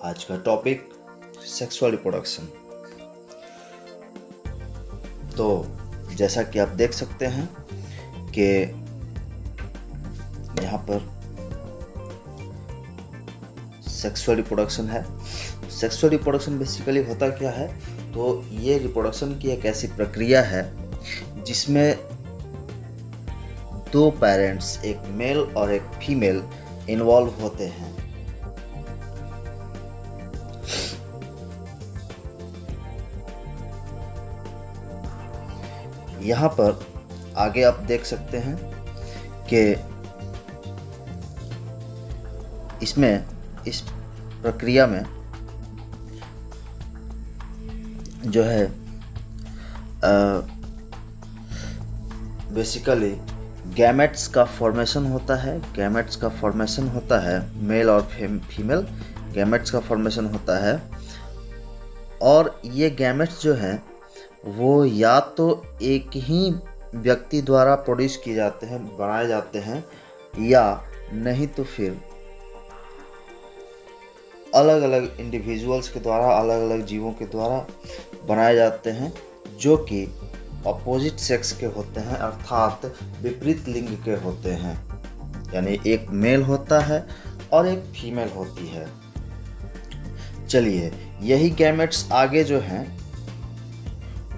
आज का topic sexual reproduction. तो जैसा कि आप देख सकते हैं कि यहाँ पर सेक्सुअल रिप्रोडक्शन है। सेक्सुअल रिप्रोडक्शन बेसिकली होता क्या है, तो ये रिप्रोडक्शन की एक ऐसी प्रक्रिया है जिसमें दो पेरेंट्स, एक मेल और एक फीमेल, इन्वॉल्व होते हैं। यहाँ पर आगे आप देख सकते हैं कि इस प्रक्रिया में जो है बेसिकली गैमेट्स का फॉर्मेशन होता है। मेल और फीमेल गैमेट्स का फॉर्मेशन होता है। और ये गैमेट्स जो हैं वो या तो एक ही व्यक्ति द्वारा प्रोड्यूस किए जाते हैं, बनाए जाते हैं, या नहीं तो फिर अलग अलग इंडिविजुअल्स के द्वारा, अलग अलग जीवों के द्वारा बनाए जाते हैं, जो कि अपोजिट सेक्स के होते हैं, अर्थात विपरीत लिंग के होते हैं। यानी एक मेल होता है और एक फीमेल होती है। चलिए, यही गैमेट्स आगे जो हैं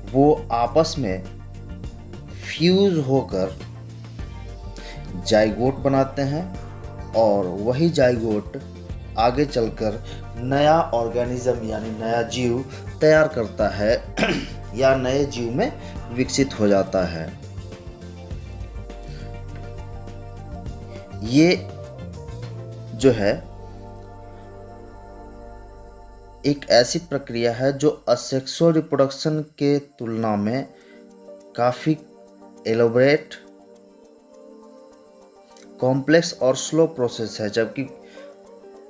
वो आपस में फ्यूज होकर जाइगोट बनाते हैं, और वही जाइगोट आगे चलकर नया ऑर्गेनिज्म यानी नया जीव तैयार करता है या नए जीव में विकसित हो जाता है। ये जो है एक ऐसी प्रक्रिया है जो असेक्सुअल रिप्रोडक्शन के तुलना में काफ़ी एलोबरेट, कॉम्प्लेक्स और स्लो प्रोसेस है, जबकि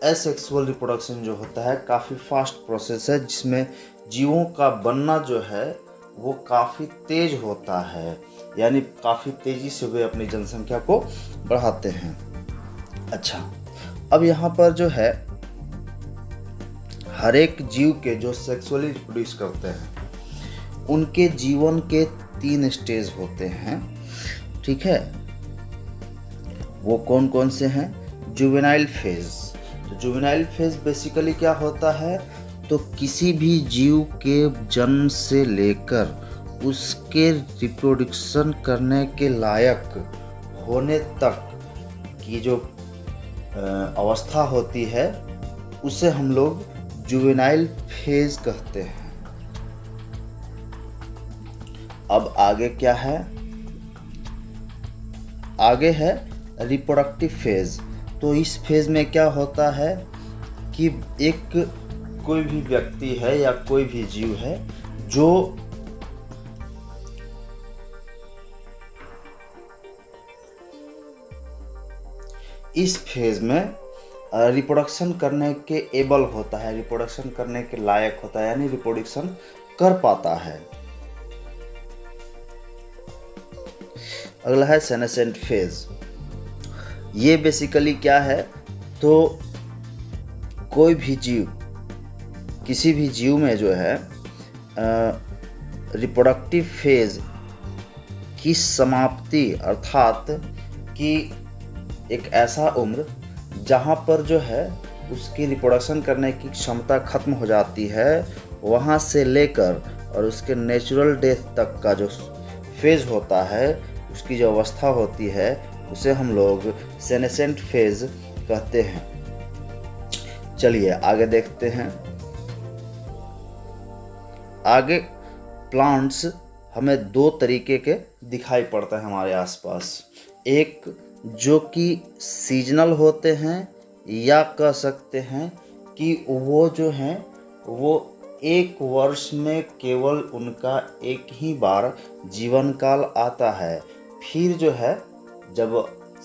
एसेक्सुअल रिप्रोडक्शन जो होता है काफ़ी फास्ट प्रोसेस है, जिसमें जीवों का बनना जो है वो काफ़ी तेज होता है। यानी काफ़ी तेज़ी से वे अपनी जनसंख्या को बढ़ाते हैं। अच्छा, अब यहाँ पर जो है हर एक जीव के जो सेक्सुअली रिप्रोड्यूस करते हैं उनके जीवन के 3 स्टेज होते हैं। ठीक है, वो कौन कौन से हैं? Juvenile phase. तो जुवेनाइल फेज बेसिकली क्या होता है, तो किसी भी जीव के जन्म से लेकर उसके रिप्रोडक्शन करने के लायक होने तक की जो अवस्था होती है उसे हम लोग जुवेनाइल फेज कहते हैं। अब आगे क्या है? आगे है रिप्रोडक्टिव फेज। तो इस फेज में क्या होता है कि कोई भी व्यक्ति है या कोई भी जीव है जो इस फेज में रिप्रोडक्शन करने के एबल होता है, रिप्रोडक्शन करने के लायक होता है, यानी रिप्रोडक्शन कर पाता है। अगला है सेनेसेंट फेज। ये बेसिकली क्या है, तो कोई भी जीव, किसी भी जीव में जो है रिप्रोडक्टिव फेज की समाप्ति, अर्थात कि एक ऐसा उम्र जहाँ पर जो है उसकी रिप्रोडक्शन करने की क्षमता खत्म हो जाती है, वहाँ से लेकर और उसके नेचुरल डेथ तक का जो फेज होता है, उसकी जो अवस्था होती है, उसे हम लोग सेनेसेंट फेज कहते हैं। चलिए आगे देखते हैं। आगे प्लांट्स हमें 2 तरीके के दिखाई पड़ते हैं हमारे आसपास। एक जो कि सीजनल होते हैं, या कह सकते हैं कि वो जो हैं वो एक वर्ष में केवल उनका एक ही बार जीवन काल आता है। फिर जो है जब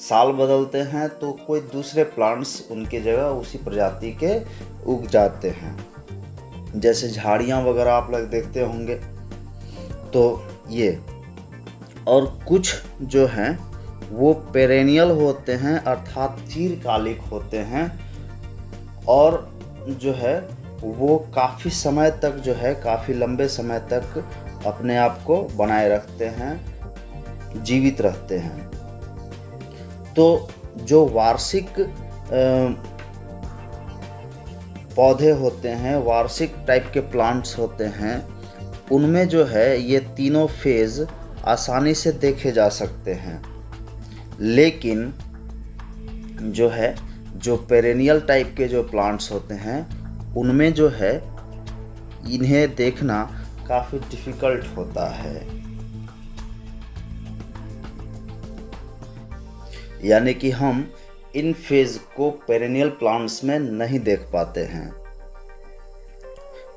साल बदलते हैं तो कोई दूसरे प्लांट्स उनके जगह उसी प्रजाति के उग जाते हैं। जैसे झाड़ियाँ वगैरह आप लोग देखते होंगे। तो ये और कुछ जो हैं वो पेरेनियल होते हैं, अर्थात चिरकालिक होते हैं, और जो है वो काफ़ी समय तक जो है, काफ़ी लंबे समय तक अपने आप को बनाए रखते हैं, जीवित रहते हैं। तो जो वार्षिक पौधे होते हैं, वार्षिक टाइप के प्लांट्स होते हैं, उनमें जो है ये तीनों फेज आसानी से देखे जा सकते हैं। लेकिन जो है, जो पेरेनियल टाइप के जो प्लांट्स होते हैं, उनमें जो है इन्हें देखना काफ़ी डिफ़िकल्ट होता है। यानी कि हम इन फेज को पेरेनियल प्लांट्स में नहीं देख पाते हैं।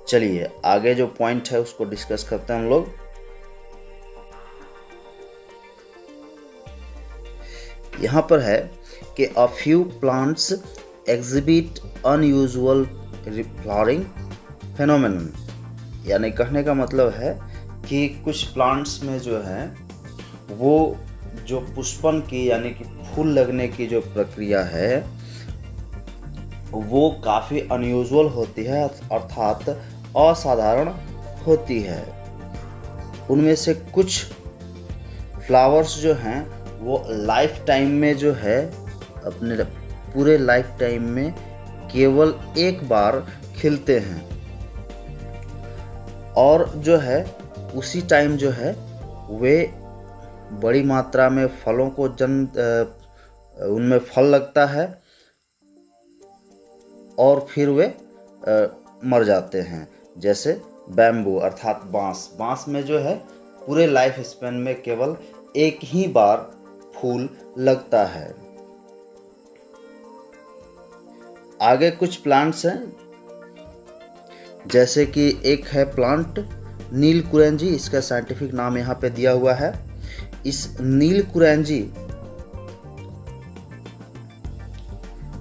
चलिए आगे जो पॉइंट है उसको डिस्कस करते हैं हम लोग। यहाँ पर है कि a few plants exhibit unusual flowering phenomenon. यानी कहने का मतलब है कि कुछ प्लांट्स में जो है वो जो पुष्पन की यानी कि फूल लगने की जो प्रक्रिया है वो काफ़ी अनयूजुअल होती है, अर्थात असाधारण होती है। उनमें से कुछ फ्लावर्स जो हैं वो लाइफ टाइम में जो है, अपने पूरे लाइफ टाइम में केवल एक बार खिलते हैं, और जो है उसी टाइम जो है वे बड़ी मात्रा में फलों को उनमें फल लगता है और फिर वे मर जाते हैं। जैसे बैम्बू अर्थात बांस में जो है पूरे लाइफ स्पेन में केवल एक ही बार फूल लगता है। आगे कुछ प्लांट्स हैं, जैसे कि एक है प्लांट नीलकुरेंजी, इसका साइंटिफिक नाम यहाँ पे दिया हुआ है। इस नीलकुरेंजी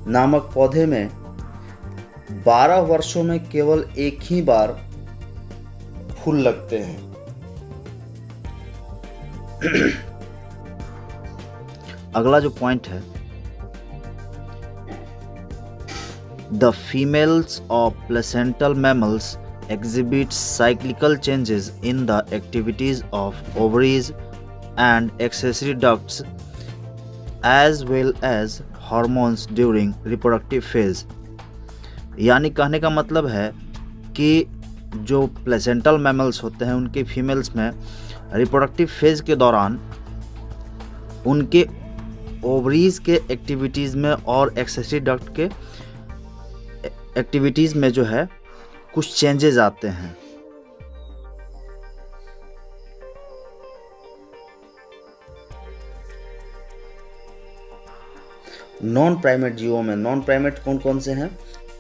नामक पौधे में 12 वर्षों में केवल एक ही बार फूल लगते हैं। अगला जो पॉइंट है, the females of placental mammals exhibit cyclical changes in the activities of ovaries and accessory ducts as well as hormones during reproductive phase। यानी कहने का मतलब है कि जो प्लेसेंटल मैमल्स होते हैं उनके फीमेल्स में रिप्रोडक्टिव फेज के दौरान उनके ओवरीज के एक्टिविटीज़ में और एक्सेसरी डक्ट के एक्टिविटीज़ में जो है कुछ चेंजेस आते हैं। नॉन प्राइमेट जीवों में, नॉन प्राइमेट कौन कौन से हैं,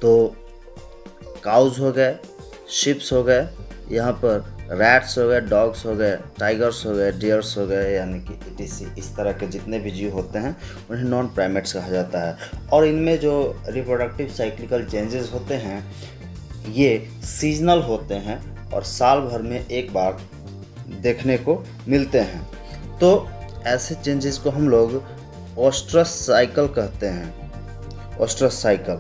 तो काउज हो गए, शिप्स हो गए, यहाँ पर रैट्स हो गए, डॉग्स हो गए, टाइगर्स हो गए, डियर्स हो गए, यानी कि इटीसी, इस तरह के जितने भी जीव होते हैं उन्हें नॉन प्राइमेट्स कहा जाता है। और इनमें जो रिप्रोडक्टिव साइक्लिकल चेंजेस होते हैं ये सीजनल होते हैं और साल भर में एक बार देखने को मिलते हैं। तो ऐसे चेंजेस को हम लोग ओस्ट्रस साइकिल कहते हैं, ओस्ट्रस साइकिल।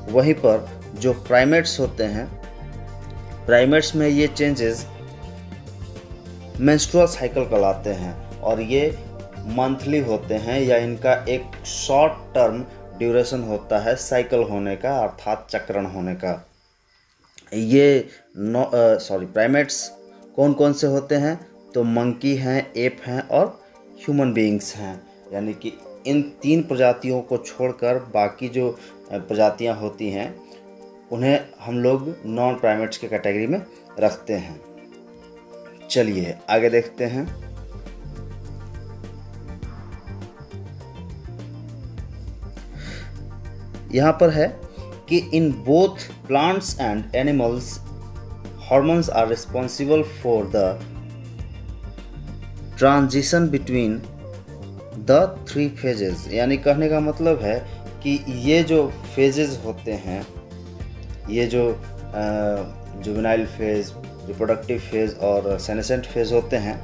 वहीं पर जो प्राइमेट्स होते हैं, प्राइमेट्स में ये चेंजेस मेंस्ट्रुअल साइकिल कहलाते हैं और ये मंथली होते हैं या इनका एक शॉर्ट टर्म ड्यूरेशन होता है साइकिल होने का, अर्थात चक्रण होने का। ये प्राइमेट्स कौन कौन से होते हैं, तो मंकी हैं, एप हैं और ह्यूमन बीइंग्स हैं। यानी कि इन 3 प्रजातियों को छोड़कर बाकी जो प्रजातियां होती हैं उन्हें हम लोग नॉन प्राइमेट्स के कैटेगरी में रखते हैं। चलिए आगे देखते हैं। यहाँ पर है कि in both plants and animals hormones are responsible for the transition between the 3 phases. यानी कहने का मतलब है कि ये जो फेजेस होते हैं, ये जो जुवेनाइल फेज, रिप्रोडक्टिव फेज और सेनेसेंट फेज होते हैं,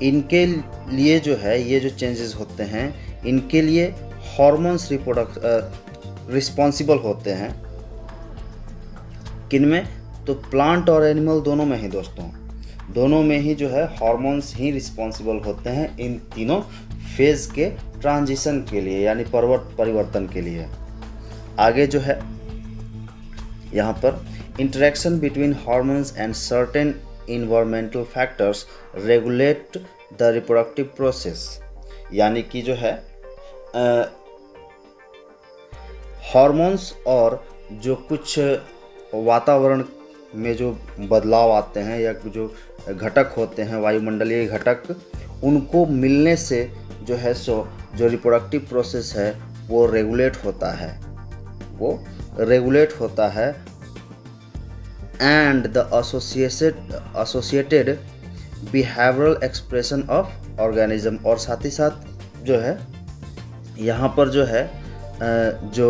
इनके लिए जो है ये जो चेंजेस होते हैं इनके लिए हॉर्मोन्स रिस्पॉन्सिबल होते हैं। किन में? तो प्लांट और एनिमल दोनों में ही दोस्तों, दोनों में ही जो है हार्मोन्स ही रिस्पॉन्सिबल होते हैं इन तीनों फेज के ट्रांजिशन के लिए, यानी परिवर्तन के लिए। आगे जो है यहाँ पर interaction between hormones and certain environmental factors regulate the reproductive process, यानी कि जो है हार्मोन्स और जो कुछ वातावरण में जो बदलाव आते हैं या जो घटक होते हैं, वायुमंडलीय घटक, उनको मिलने से जो है सो जो रिप्रोडक्टिव प्रोसेस है वो रेगुलेट होता है and the associated behavioural expression of organism, और साथ ही साथ जो है यहाँ पर जो है जो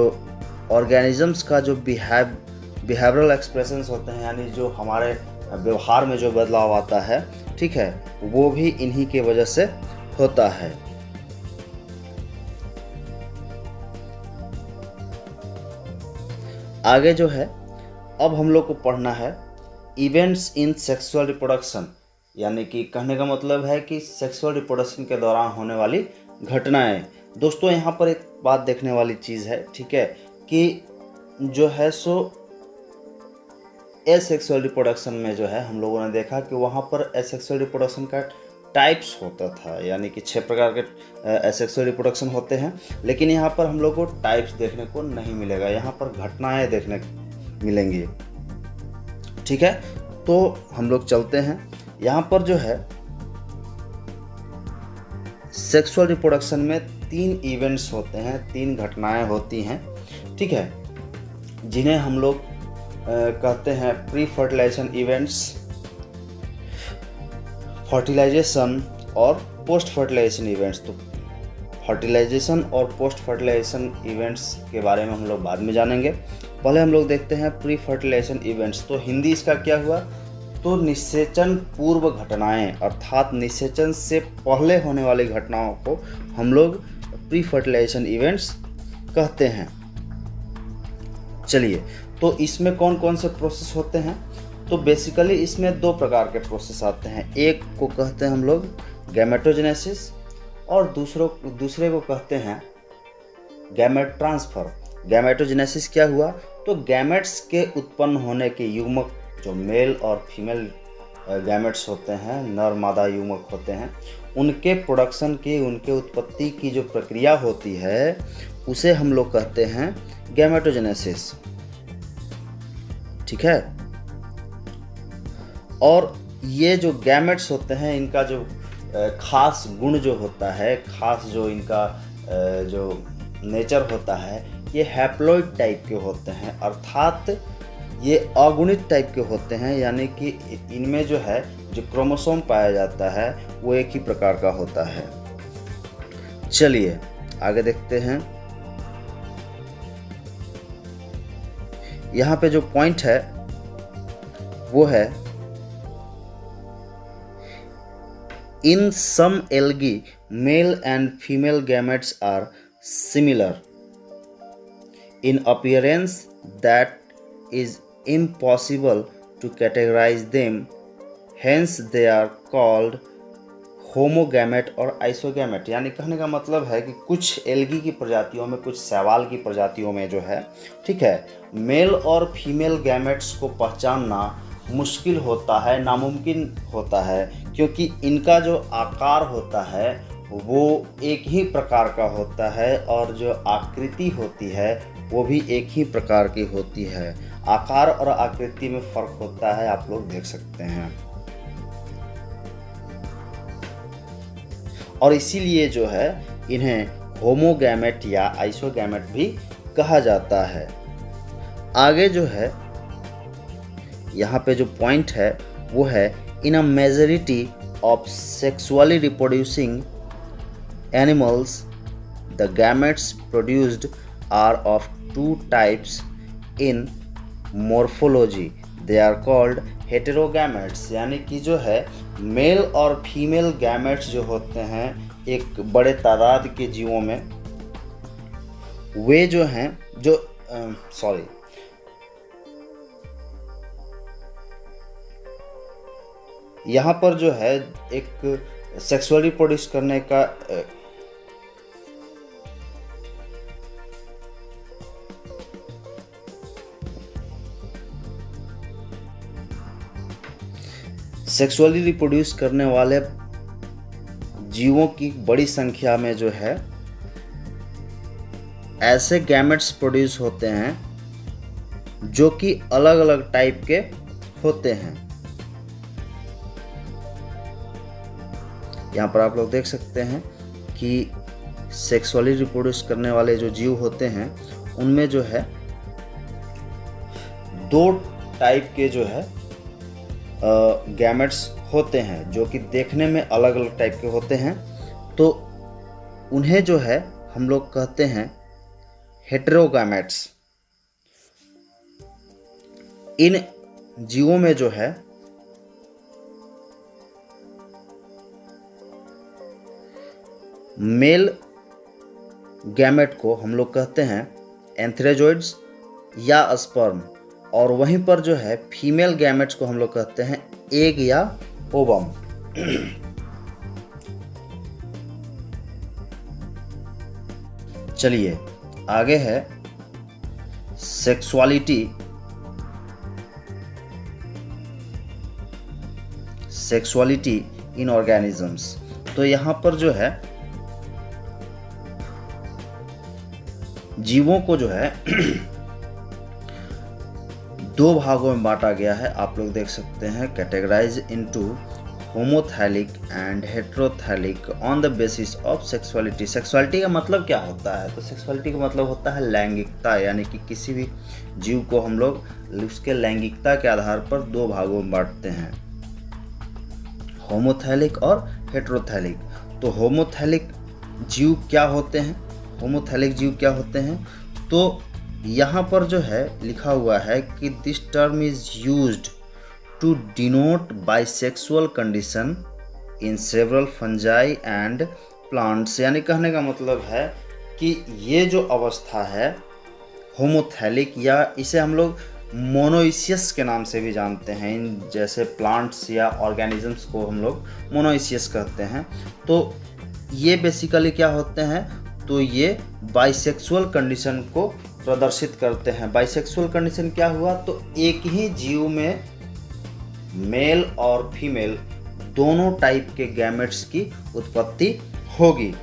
ऑर्गेनिजम्स का जो बिहेवियरल एक्सप्रेशंस होते हैं, यानी जो हमारे व्यवहार में जो बदलाव आता है, ठीक है, वो भी इन्हीं के वजह से होता है। आगे जो है अब हम लोग को पढ़ना है इवेंट्स इन सेक्सुअल रिप्रोडक्शन, यानी कि कहने का मतलब है कि सेक्सुअल रिप्रोडक्शन के दौरान होने वाली घटनाएं। दोस्तों यहाँ पर एक बात देखने वाली चीज़ है, ठीक है, कि जो है सो एसेक्सुअल रिप्रोडक्शन में जो है हम लोगों ने देखा कि वहाँ पर एसेक्सुअल रिप्रोडक्शन का टाइप्स होता था, यानी कि 6 प्रकार के एसेक्सुअल रिप्रोडक्शन होते हैं, लेकिन यहाँ पर हम लोग को टाइप्स देखने को नहीं मिलेगा, यहाँ पर घटनाएं देखने मिलेंगी। ठीक है, तो हम लोग चलते हैं। यहाँ पर जो है सेक्सुअल रिप्रोडक्शन में 3 इवेंट्स होते हैं, 3 घटनाएं होती हैं, ठीक है, जिन्हें हम लोग कहते हैं प्री फर्टिलाइजेशन इवेंट्स, फर्टिलाइजेशन और पोस्ट फर्टिलाइजेशन इवेंट्स। तो फर्टिलाइजेशन और पोस्ट फर्टिलाइजेशन इवेंट्स के बारे में हम लोग बाद में जानेंगे। पहले हम लोग देखते हैं प्री फर्टिलाइजेशन इवेंट्स। तो हिंदी इसका क्या हुआ? तो निषेचन पूर्व घटनाएं, अर्थात निषेचन से पहले होने वाली घटनाओं को हम लोग प्री फर्टिलाइजेशन इवेंट्स कहते हैं। चलिए, तो इसमें कौन कौन से प्रोसेस होते हैं? तो बेसिकली इसमें 2 प्रकार के प्रोसेस आते हैं। एक को कहते हैं हम लोग गैमेटोजेनेसिस और दूसरे को कहते हैं गैमेट ट्रांसफर। गैमेटोजेनेसिस क्या हुआ? तो गैमेट्स के उत्पन्न होने के युग्मक, जो मेल और फीमेल गैमेट्स होते हैं, नर मादा युग्मक होते हैं, उनके प्रोडक्शन की, उनके उत्पत्ति की जो प्रक्रिया होती है उसे हम लोग कहते हैं गैमेटोजेनेसिस। ठीक है, और ये जो गैमेट्स होते हैं इनका जो खास गुण जो होता है, खास जो इनका जो नेचर होता है, ये हैप्लॉइड टाइप के होते हैं, अर्थात ये अगुणित टाइप के होते हैं, यानी कि इनमें जो है जो क्रोमोसोम पाया जाता है वो एक ही प्रकार का होता है। चलिए आगे देखते हैं। यहाँ पे जो पॉइंट है वो है in some algae male and female gametes are similar in appearance that is impossible to categorize them, hence they are called homogamete और आइसोगैमेट। यानी कहने का मतलब है कि कुछ एल्गी की प्रजातियों में, कुछ शैवाल की प्रजातियों में जो है, ठीक है, मेल और फीमेल गैमेट्स को पहचानना मुश्किल होता है, नामुमकिन होता है, क्योंकि इनका जो आकार होता है वो एक ही प्रकार का होता है और जो आकृति होती है वो भी एक ही प्रकार की होती है। आकार और आकृति में फर्क होता है, आप लोग देख सकते हैं, और इसीलिए जो है इन्हें होमोगैमेट या आइसोगैमेट भी कहा जाता है। आगे जो है यहाँ पे जो पॉइंट है वो है in a majority of sexually reproducing animals the gametes produced are of 2 types in morphology, they are called heterogametes. यानी कि जो है मेल और फीमेल गैमेट्स जो होते हैं एक बड़े तादाद के जीवों में, वे जो हैं जो यहाँ पर जो है एक सेक्सुअल रिप्रोड्यूस करने का सेक्सुअली रिप्रोड्यूस करने वाले जीवों की बड़ी संख्या में जो है ऐसे गैमेट्स प्रोड्यूस होते हैं जो कि अलग अलग टाइप के होते हैं। यहाँ पर आप लोग देख सकते हैं कि सेक्सुअली रिप्रोड्यूस करने वाले जो जीव होते हैं उनमें जो है 2 टाइप के जो है गैमेट्स होते हैं जो कि देखने में अलग अलग टाइप के होते हैं। तो उन्हें जो है हम लोग कहते हैं हेटेरोगैमेट्स। इन जीवों में जो है मेल गैमेट को हम लोग कहते हैं एंथ्रेजोइड्स या स्पर्म, और वहीं पर जो है फीमेल गैमेट्स को हम लोग कहते हैं एग या ओवम। चलिए आगे है सेक्सुअलिटी इन ऑर्गेनिजम्स। तो यहाँ पर जो है जीवों को जो है 2 भागों में बांटा गया है। आप लोग देख सकते हैं categorise into homothallic and heterothallic on the basis of sexuality. Sexuality का मतलब क्या होता है? तो सेक्सुअलिटी का मतलब होता है लैंगिकता, यानी कि किसी भी जीव को हम लोग उसके लैंगिकता के आधार पर 2 भागों में बांटते हैं, होमोथैलिक और हेटेरोथैलिक। तो होमोथैलिक जीव क्या होते हैं? तो यहाँ पर जो है लिखा हुआ है कि this term is used to denote bisexual condition in several fungi and plants. यानी कहने का मतलब है कि ये जो अवस्था है होमोथैलिक, या इसे हम लोग मोनोइसियस के नाम से भी जानते हैं, इन जैसे प्लांट्स या ऑर्गेनिजम्स को हम लोग मोनोइसियस कहते हैं। तो ये बेसिकली क्या होते हैं? तो ये बाइसेक्सुअल कंडीशन को प्रदर्शित करते हैं। बाइसेक्सुअल कंडीशन क्या हुआ? तो एक ही जीव में मेल और फीमेल दोनों टाइप के गैमेट्स की उत्पत्ति होगी।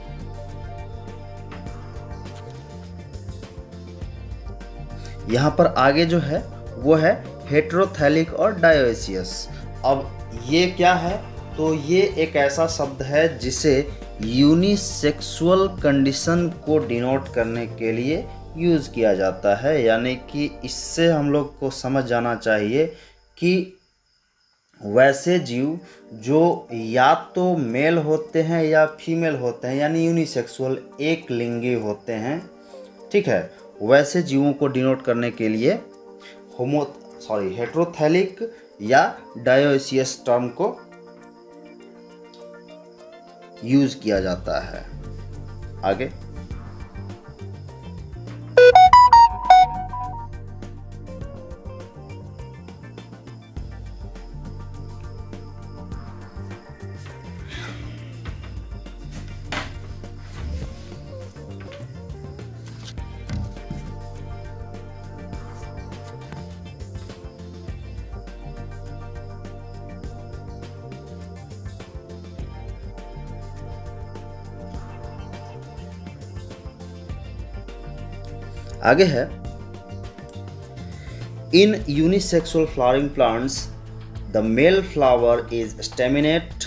यहाँ पर आगे जो है वो है हेटेरोथैलिक और डायोइसियस। अब ये क्या है? तो ये एक ऐसा शब्द है जिसे यूनिसेक्सुअल कंडीशन को डिनोट करने के लिए यूज़ किया जाता है। यानी कि इससे हम लोग को समझ जाना चाहिए कि वैसे जीव जो या तो मेल होते हैं या फीमेल होते हैं, यानी यूनिसेक्सुअल एक लिंगी होते हैं, ठीक है, वैसे जीवों को डिनोट करने के लिए हेटेरोथैलिक या डायोइसियस टर्म को यूज किया जाता है। आगे आगे है in unisexual flowering plants the male flower is staminate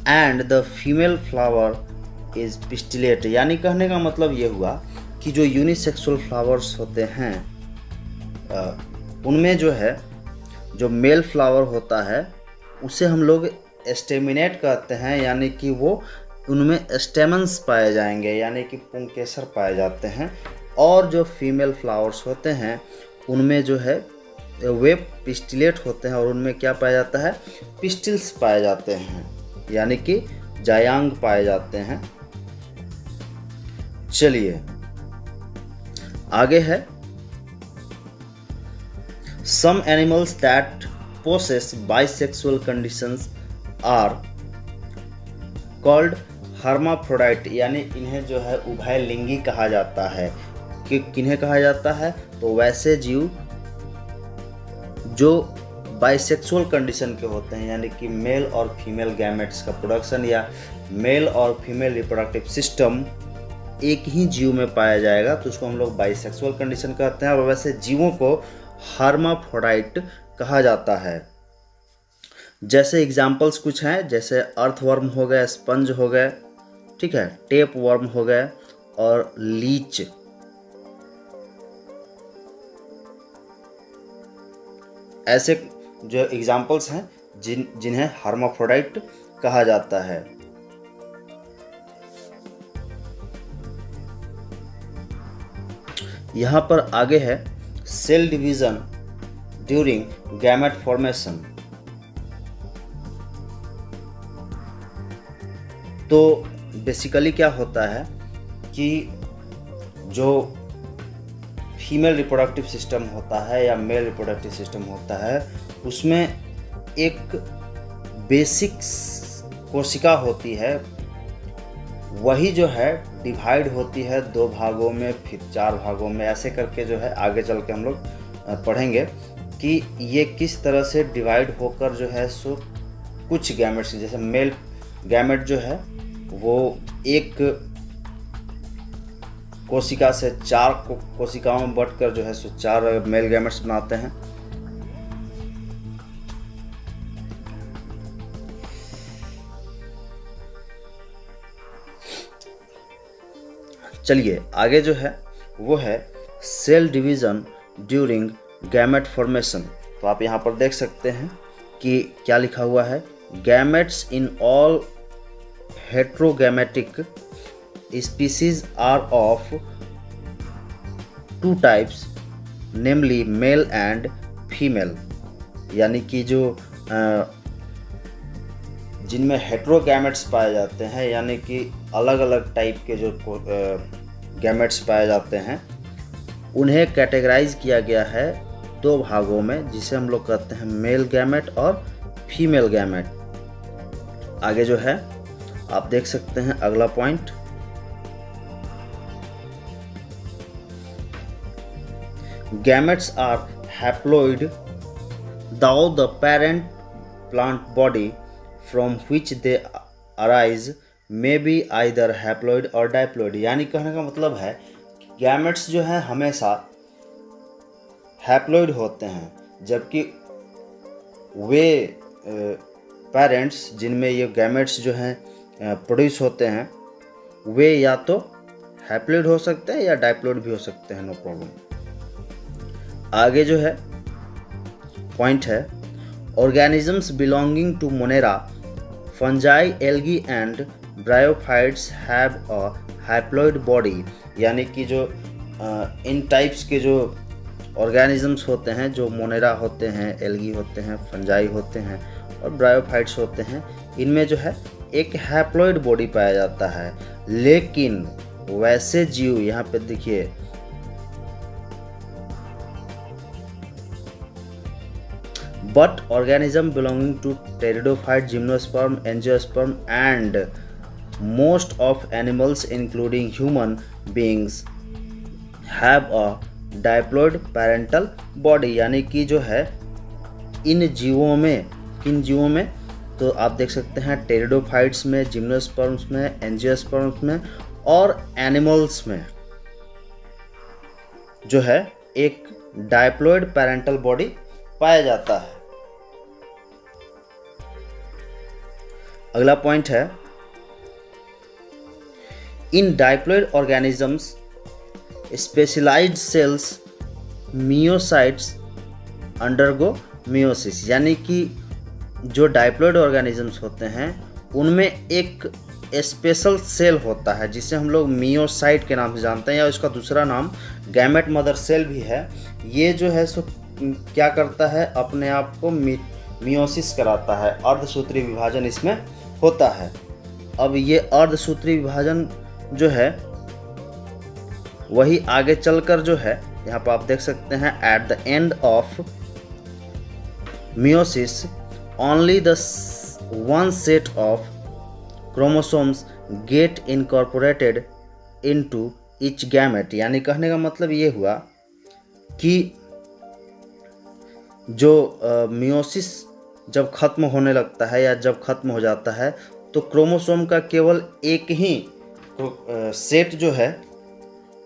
and the female flower is pistillate. यानी कहने का मतलब ये हुआ कि जो यूनिसेक्सुअल फ्लावर्स होते हैं उनमें जो है जो मेल फ्लावर होता है उसे हम लोग स्टेमिनेट कहते हैं, यानी कि वो उनमें स्टेमन्स पाए जाएंगे, यानी कि पुंकेसर पाए जाते हैं। और जो फीमेल फ्लावर्स होते हैं उनमें जो है वे पिस्टिलेट होते हैं और उनमें क्या पाया जाता है? पिस्टिल्स पाए जाते हैं, यानी कि जायांग पाए जाते हैं। चलिए आगे है Some animals that possess bisexual conditions are called hermaphrodite, यानी इन्हें जो है उभयलिंगी कहा जाता है। कि किन्हें कहा जाता है? तो वैसे जीव जो बाइसेक्सुअल कंडीशन के होते हैं, यानी कि मेल और फीमेल गैमेट्स का प्रोडक्शन या मेल और फीमेल रिप्रोडक्टिव सिस्टम एक ही जीव में पाया जाएगा, तो उसको हम लोग बाइसेक्सुअल कंडीशन कहते हैं। और वैसे जीवों को हर्माफ्रोडाइट कहा जाता है। जैसे एग्जाम्पल्स कुछ हैं, जैसे अर्थवर्म हो गए, स्पंज हो गए, ठीक है, टेप वर्म हो गए और लीच। ऐसे जो एग्जाम्पल्स हैं जिन्हें हर्माफ्रोडाइट कहा जाता है। यहाँ पर आगे है cell division during gamete formation. तो बेसिकली क्या होता है कि जो फीमेल रिप्रोडक्टिव सिस्टम होता है या मेल रिप्रोडक्टिव सिस्टम होता है, उसमें एक बेसिक कोशिका होती है, वही जो है डिवाइड होती है 2 भागों में, फिर 4 भागों में, ऐसे करके जो है आगे चल के हम लोग पढ़ेंगे कि ये किस तरह से डिवाइड होकर जो है सो कुछ गैमेट्स, जैसे मेल गैमेट जो है वो एक कोशिका से 4 कोशिकाओं में बंटकर जो है सो 4 मेल गैमेट्स बनाते हैं। चलिए आगे जो है वो है cell division during gamete formation. तो आप यहाँ पर देख सकते हैं कि क्या लिखा हुआ है, gametes in all heterogametic species are of 2 types namely male and female. यानी कि जो जिनमें हेट्रोगैमेट्स पाए जाते हैं, यानी कि अलग अलग टाइप के जो गैमेट्स पाए जाते हैं, उन्हें कैटेगराइज किया गया है 2 भागों में, जिसे हम लोग कहते हैं मेल गैमेट और फीमेल गैमेट। आगे जो है आप देख सकते हैं अगला point, gametes are haploid though the parent plant body from which they arise may be either haploid or diploid। यानी कहने का मतलब है गैमेट्स जो है हमेशा हैप्लॉइड होते हैं, जबकि वे पेरेंट्स जिनमें ये गैमेट्स जो हैं प्रोड्यूस होते हैं, वे या तो हैप्लॉइड हो सकते हैं या डाइप्लॉइड भी हो सकते हैं, नो प्रॉब्लम। आगे जो है पॉइंट है, organisms belonging to Monera, fungi, algae and bryophytes have a haploid body. यानी कि जो इन टाइप्स के जो ऑर्गेनिजम्स होते हैं, जो मोनेरा होते हैं, एल्गी होते हैं, फंजाई होते हैं और ब्रायोफाइट्स होते हैं, इनमें जो है एक हैप्लॉइड बॉडी पाया जाता है। लेकिन वैसे जीव, यहाँ पे देखिए but organism belonging to pteridophyte, gymnosperm, angiosperm and most of animals including human beings have a diploid parental body। यानी कि जो है इन जीवों में तो आप देख सकते हैं टेरिडोफाइट्स में, जिम्नोस्पर्म्स में, एंजियोस्पर्म्स में और एनिमल्स में जो है एक डाइप्लॉइड पैरेंटल बॉडी पाया जाता है। अगला पॉइंट है, in diploid organisms specialised cells meiocytes undergo meiosis. यानी कि जो डाइप्लॉइड ऑर्गेनिजम्स होते हैं उनमें एक स्पेशल सेल होता है जिसे हम लोग मियोसाइट के नाम से जानते हैं, या इसका दूसरा नाम गैमेट मदर सेल भी है। ये जो है सो क्या करता है, अपने आप को मियोसिस कराता है, अर्धसूत्री विभाजन इसमें होता है। अब ये अर्धसूत्री विभाजन जो है वही आगे चलकर जो है, यहाँ पर आप देख सकते हैं at the end of meiosis, only the one set of chromosomes get incorporated into each gamete। यानी कहने का मतलब ये हुआ कि जो मियोसिस जब खत्म होने लगता है या जब खत्म हो जाता है तो क्रोमोसोम का केवल एक ही सेट जो है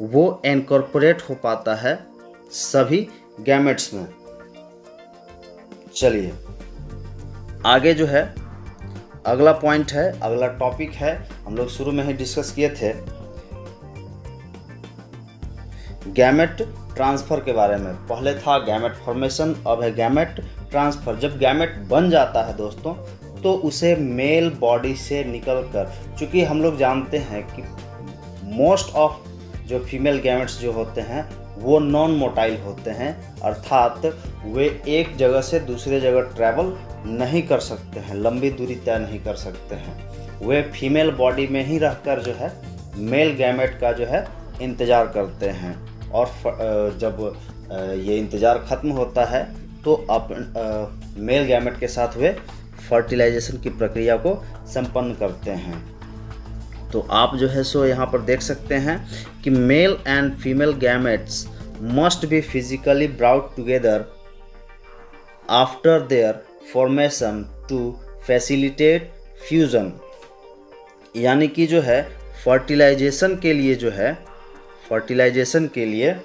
वो इनकॉर्पोरेट हो पाता है सभी गैमेट्स में। चलिए आगे जो है अगला पॉइंट है, अगला टॉपिक है, हम लोग शुरू में ही डिस्कस किए थे गैमेट ट्रांसफ़र के बारे में। पहले था गैमेट फॉर्मेशन, अब है गैमेट ट्रांसफ़र। जब गैमेट बन जाता है दोस्तों तो उसे मेल बॉडी से निकलकर, चूँकि हम लोग जानते हैं कि मोस्ट ऑफ जो फीमेल गैमेट्स जो होते हैं वो नॉन मोटाइल होते हैं, अर्थात वे एक जगह से दूसरे जगह ट्रैवल नहीं कर सकते हैं, लंबी दूरी तय नहीं कर सकते हैं। वे फीमेल बॉडी में ही रहकर जो है मेल गैमेट का जो है इंतज़ार करते हैं, और जब ये इंतज़ार ख़त्म होता है तो मेल गैमेट के साथ वे फर्टिलाइजेशन की प्रक्रिया को संपन्न करते हैं। तो आप जो है सो यहाँ पर देख सकते हैं कि male and female gametes must be physically brought together after their formation to facilitate fusion. यानी कि जो है फर्टिलाइजेशन के लिए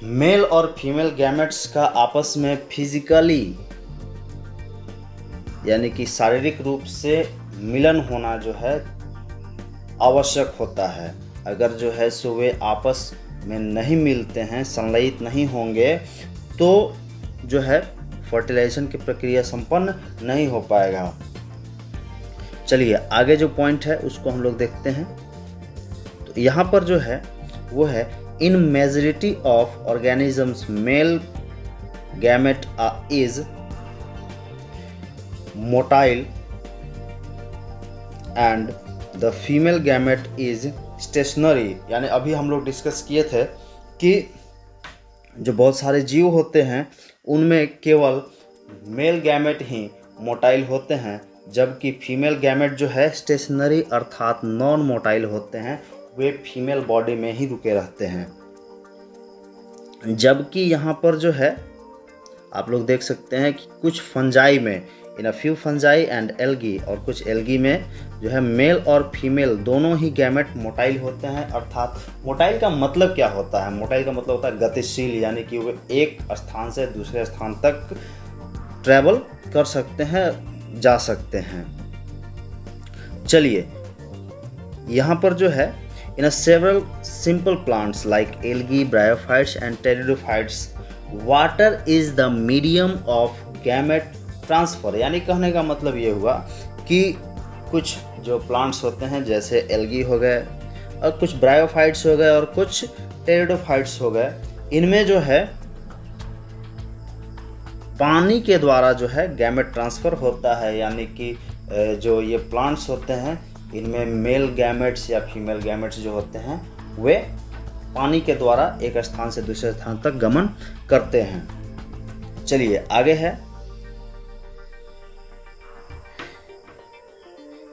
मेल और फीमेल गैमेट्स का आपस में फिजिकली यानी कि शारीरिक रूप से मिलन होना जो है आवश्यक होता है। अगर जो है सो वे आपस में नहीं मिलते हैं, संलयित नहीं होंगे, तो जो है फर्टिलाइजेशन की प्रक्रिया संपन्न नहीं हो पाएगा। चलिए आगे जो पॉइंट है उसको हम लोग देखते हैं। तो यहाँ पर जो है वो है इन majority of organisms mail gamete is motile and the female gamete is stationary. यानी अभी हम लोग डिस्कस किए थे कि जो बहुत सारे जीव होते हैं उनमें केवल मेल गैमेट ही मोटाइल होते हैं, जबकि फीमेल गैमेट जो है स्टेशनरी अर्थात नॉन मोटाइल होते हैं, वे फीमेल बॉडी में ही रुके रहते हैं। जबकि यहाँ पर जो है आप लोग देख सकते हैं कि कुछ फंजाई में, in a few fungi and algae, और कुछ एल्गी में जो है मेल और फीमेल दोनों ही गैमेट मोटाइल होते हैं। अर्थात मोटाइल का मतलब क्या होता है? मोटाइल का मतलब होता है गतिशील, यानी कि वे एक स्थान से दूसरे स्थान तक ट्रैवल कर सकते हैं, जा सकते हैं। चलिए यहाँ पर जो है in several simple plants like algae, bryophytes and pteridophytes water is the medium of gamete transfer. यानी कहने का मतलब ये हुआ कि कुछ जो प्लांट्स होते हैं जैसे एल्गी हो गए और कुछ ब्रायोफाइट्स हो गए और कुछ टेरिडोफाइट्स हो गए, इनमें जो है पानी के द्वारा जो है गैमेट ट्रांसफ़र होता है। यानी कि जो ये प्लांट्स होते हैं इनमें मेल गैमेट्स या फीमेल गैमेट्स जो होते हैं वे पानी के द्वारा एक स्थान से दूसरे स्थान तक गमन करते हैं। चलिए आगे है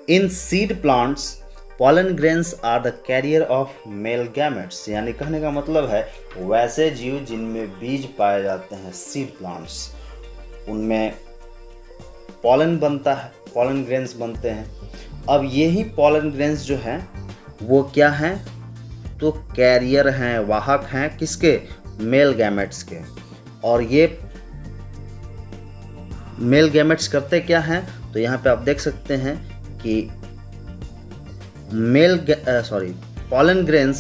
in seed plants pollen grains are the carrier of male gametes. यानी कहने का मतलब है वैसे जीव जिनमें बीज पाए जाते हैं, सीड प्लांट्स, उनमें पॉलन बनता है, पॉलन ग्रेन्स बनते हैं। अब यही पॉलन ग्रेन्स जो हैं वो क्या हैं? तो कैरियर हैं, वाहक हैं, किसके? मेल गैमेट्स के। और ये मेल गैमेट्स करते क्या हैं? तो यहाँ पे आप देख सकते हैं कि pollen grains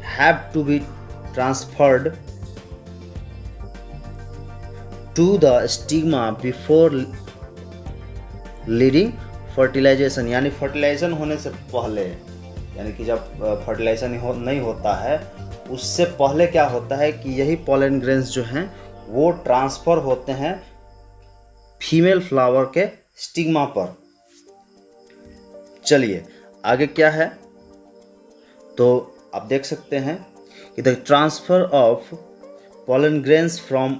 have to be transferred to the stigma before leading fertilization। यानी फर्टिलाइजेशन होने से पहले, यानी कि जब फर्टिलाइजेशन नहीं होता है उससे पहले क्या होता है कि यही पॉलन ग्रेन्स जो हैं वो ट्रांसफ़र होते हैं फीमेल फ्लावर के स्टिग्मा पर। चलिए आगे क्या है? तो आप देख सकते हैं कि the transfer of pollen grains from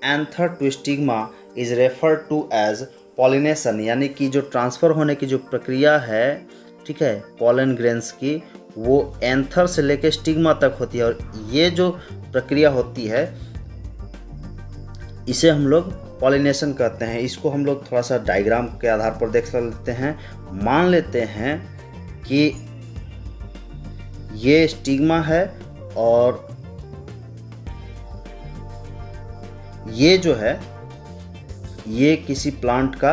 anther to stigma is refer to as pollination, यानी कि जो ट्रांसफ़र होने की जो प्रक्रिया है, ठीक है, पॉलन ग्रेन्स की, वो एंथर से लेकर स्टिग्मा तक होती है। और ये जो प्रक्रिया होती है इसे हम लोग पॉलिनेशन कहते हैं। इसको हम लोग थोड़ा सा डायग्राम के आधार पर देख लेते हैं। मान लेते हैं कि ये स्टिग्मा है और ये जो है ये किसी प्लांट का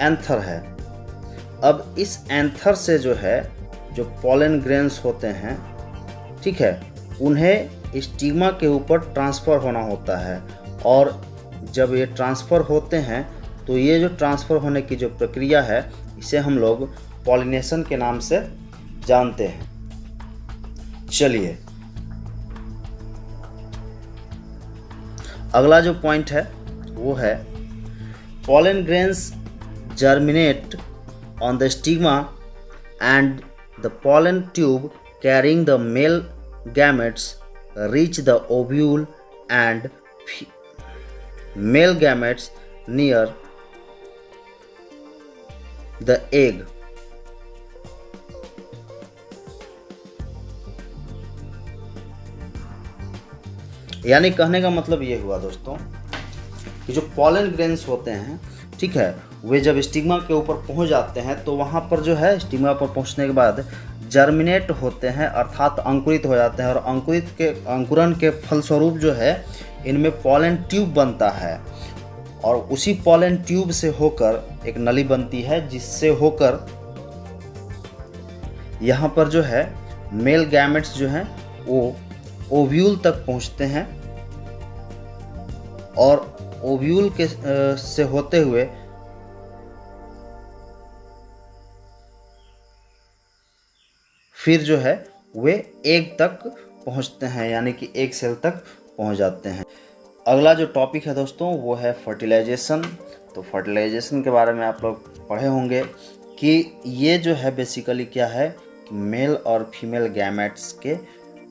एंथर है। अब इस एंथर से जो है जो पॉलन ग्रेन्स होते हैं, ठीक है, उन्हें स्टिग्मा के ऊपर ट्रांसफ़र होना होता है। और जब ये ट्रांसफ़र होते हैं तो ये जो ट्रांसफ़र होने की जो प्रक्रिया है इसे हम लोग पॉलिनेशन के नाम से जानते हैं। चलिए अगला जो पॉइंट है वो है pollen grains germinate on the stigma and the pollen tube carrying the male gametes reach the ovule and male gametes near the egg. यानी कहने का मतलब ये हुआ दोस्तों कि जो पॉलन ग्रेन्स होते हैं, ठीक है, वे जब स्टिग्मा के ऊपर पहुंच जाते हैं तो वहाँ पर जो है स्टिग्मा पर पहुंचने के बाद जर्मिनेट होते हैं, अर्थात अंकुरित हो जाते हैं। और अंकुरन के फलस्वरूप जो है इनमें पॉलन ट्यूब बनता है और उसी पॉलन ट्यूब से होकर एक नली बनती है, जिससे होकर यहाँ पर जो है मेल गैमेट्स जो हैं वो ओव्यूल तक पहुँचते हैं और ओव्यूल के से होते हुए फिर जो है वे एग तक पहुंचते हैं, यानी कि एग सेल तक पहुंच जाते हैं। अगला जो टॉपिक है दोस्तों वो है फर्टिलाइजेशन। तो फर्टिलाइजेशन के बारे में आप लोग पढ़े होंगे कि ये जो है बेसिकली क्या है, मेल और फीमेल गैमेट्स के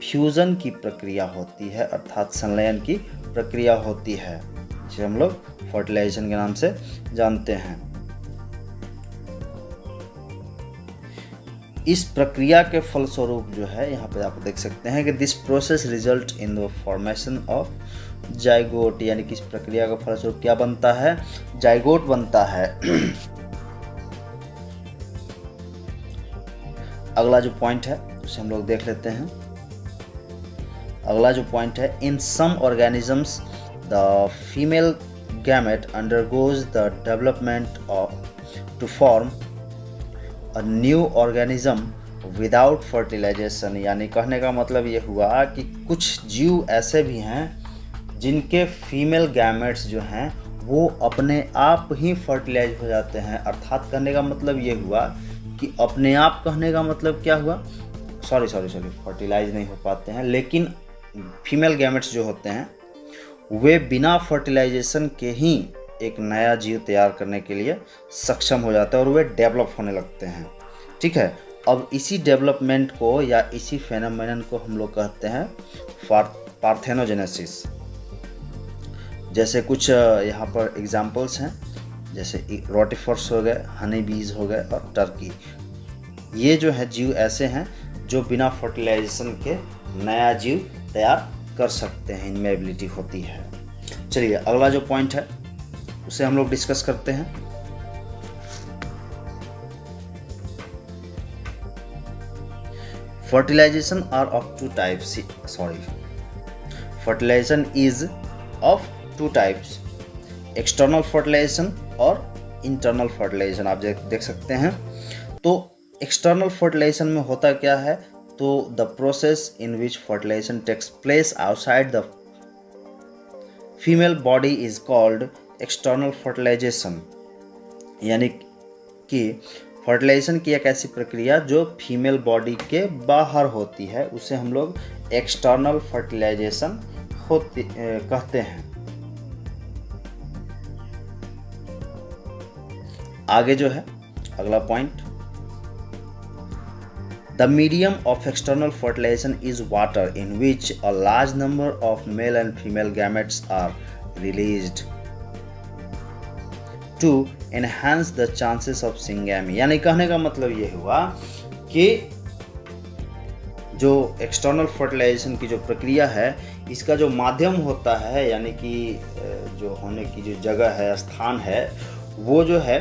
फ्यूज़न की प्रक्रिया होती है, अर्थात संलयन की प्रक्रिया होती है, जिसे हम लोग फर्टिलाइजेशन के नाम से जानते हैं। इस प्रक्रिया के फलस्वरूप जो है यहाँ पे आप देख सकते हैं कि this process result in the formation of zygote, यानी कि इस प्रक्रिया का फलस्वरूप क्या बनता है, जाइगोट बनता है। अगला जो पॉइंट है उसे हम लोग देख लेते हैं। अगला जो पॉइंट है, in some organisms the female gamete undergoes the development of to form a new organism without fertilization, यानी कहने का मतलब ये हुआ कि कुछ जीव ऐसे भी हैं जिनके फीमेल गैमेट्स जो हैं वो अपने आप ही फर्टिलाइज हो जाते हैं। अर्थात कहने का मतलब ये हुआ कि अपने आप, कहने का मतलब क्या हुआ, सॉरी फर्टिलाइज नहीं हो पाते हैं, लेकिन फीमेल गैमेट्स जो होते हैं वे बिना फर्टिलाइजेशन के ही एक नया जीव तैयार करने के लिए सक्षम हो जाते हैं और वे डेवलप होने लगते हैं, ठीक है। अब इसी डेवलपमेंट को या इसी फेनोमेनन को हम लोग कहते हैं पार्थेनोजेनेसिस। जैसे कुछ यहाँ पर एग्जाम्पल्स हैं, जैसे रोटिफर्स हो गए, हनी बीज हो गए और टर्की। ये जो है जीव ऐसे हैं जो बिना फर्टिलाइजेशन के नया जीव तैयार कर सकते हैं, इनमें एबिलिटी होती है। चलिए अगला जो पॉइंट है उसे हम लोग डिस्कस करते हैं। Fertilization are of two types, fertilization is of two types, external fertilization और इंटरनल फर्टिलाइजेशन। आप देख सकते हैं। तो एक्सटर्नल फर्टिलाइजेशन में होता क्या है, तो the process in which fertilization takes place outside the female body is called external fertilization, यानी कि फर्टिलाइजेशन की एक ऐसी प्रक्रिया जो फीमेल बॉडी के बाहर होती है उसे हम लोग एक्सटर्नल फर्टिलाइजेशन कहते हैं। आगे जो है अगला point, the medium of external fertilization is water in which a large number of male and female gametes are released to enhance the chances of syngamy। यानी कहने का मतलब ये हुआ कि जो एक्सटर्नल फर्टिलाइजेशन की जो प्रक्रिया है, इसका जो माध्यम होता है, यानी कि जो होने की जो जगह है, स्थान है, वो जो है